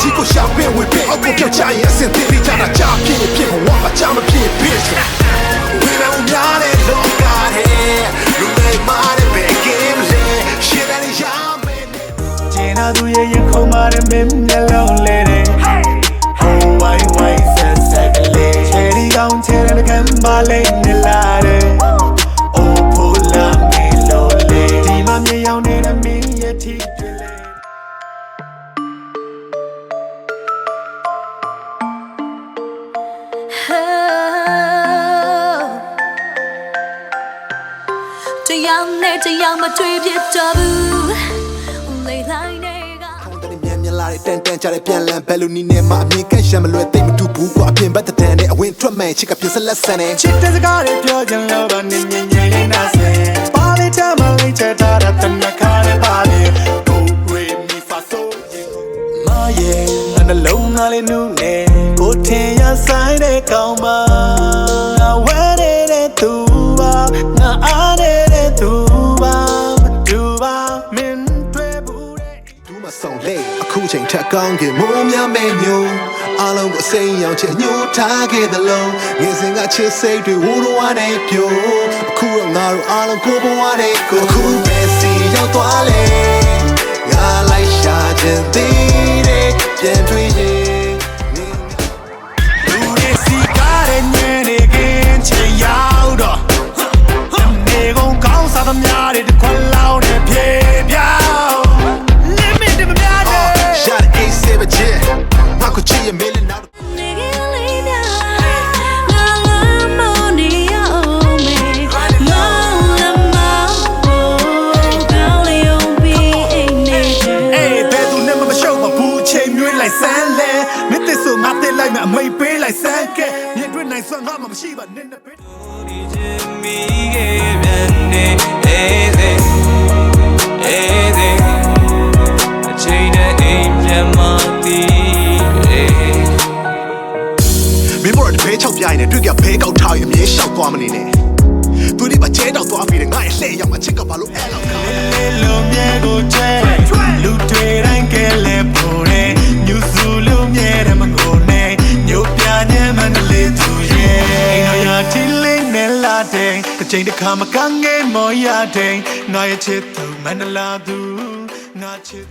ကြီးကိုရှာပင်ဝင်ပင်အောက်ကိုပြောက်ချရင်အစင်သေးလေးကြတာကြာဖြစ်ဖြစ်ဘဝမှာကြာမဖြစ်ဖြစ်ဝေးမဲ့ဦးများတဲ့လောကတဲ့လူတွေမာတဲ့ဘယ်ကင်းလဲရှင်းတယ်ရမယ်ကျင်းနာသူရဲ့ရင်ခုံမာတဲ့မင်းမျက်လုံးလေးတဲ့ဟိုဝိုင်းဝိုင်းဆက်ဆက်ကလေးချယ်ရီကောင်းချယ်တဲ့ခံပါလိမ့်နေလာတဲ့အိုးဖိုလာမေလိုလေးဒီမှာမြေရောင်နေတဲ့မင်းရဲ့ထီတွေလေတရားနဲ့တရားမတွေ့ဖြစ်တော့ဘူးလေလိုက်နေကခေါင်းတည်းမြန်လာတဲ့တန်ကြတဲ့ပြန်လန်ဘယ်လိုနီးနေမှအမြင်ကရှမ်းမလွယ်သိမတူဘူးကွာအပြင်ဘက်တန်နဲ့အဝင်ထွက်မှန်ချစ်ကပြစလက်ဆန်နဲ့ချစ်တဲ့စကားတွေပြောကြလို့ပါနေငြိမ်ငြိမ်လေးနာစင်ပါလေးချမလေးချက်ထားတဲ့တနခါနဲ့ပါလေဒိုရေမီဖာဆိုမရဲ့နှလုံးသားလေးနူးနေကိုထင်ရဆိုင်တဲ့ကောင်းပါဝဲတဲ့သူပါငါအားတဲ့သူပါမတူပါမင်းတွေ့ဘူးတဲ့ဒူးမဆောင်လေအခုချိန်ထက်ကောင်းခင်မိုးများမဲ့မျိုးအားလုံးကိုစိတ်ရောင်ချညှို့ထားခဲ့သလုံးငယ်စဉ်ကချစ်စိတ်တွေဝိုးတော်ဝါနေပြိုအခုတော့ငါတို့အားလုံးကိုဘဝနဲ့ကိုအခုပဲစီရောက်သွားလေငါလိုက်ရှာခြင်းသေးတယ်ပြန်တွေ့ရင်လူတွေစီကားတဲ့ညနေခင်းချိန်ရောက်တော့နေကုန်ကောင်းစားသမျှတွေတစ်ခွက်လောက်နဲ့ပြေပြောင်းလမ်းမတွေမများနဲ့ရှာတဲ့အေးစေးပဲချစ်ငါကိုချစ်ရမေးလေနောက်နေကလေးများငါလာမနေရအောင်မေမောင်လမောင်ကောင်းလေးုံပြီးအိမ်နေတယ်အေးဘယ်သူနဲ့မှမရှုပ်မဘူးချိန်မြွေးလိုက်စမ်းလဲမင်းတစ်ဆိုငါတစ်လိုက်မှအမိတ်ပေးလိုက်စမ်းကဲမြင်တွေ့နိုင်စွမ်းငါမှမရှိပါနဲ့နဲ့ပဲဒီချင်မိခဲ့ပြန်နေအေးသေးအေးသေးအချိန်နဲ့အိမ်ပြန်မတီးမင်းဘော်တဘဲ6ပြိုင်နဲ့တွေ့ကြဘဲကောက်ထားရင်အမြဲရှောက်သွားမနေနဲ့သူဒီမှာကျဲတောက်သွားပြီးငါရဲ့လှဲ့ရောက်မှချစ်ကဘာလို့အဲ့လောက်ခါလဲလုံးမြဲကိုချဲလူတွေတိုင်းကလဲပေါ်တယ်ညူစုလူမြဲတယ်မကိုနဲ့ညို့ပြညံမန္တလေးသူရဲ့အိမ်တော်ရာတီလေးနဲ့လာတဲ့တစ်ချိန်တစ်ခါမကန်းငယ်မော်ရတဲ့ငါရဲ့ချစ်သူမန္တလာသူငါချစ်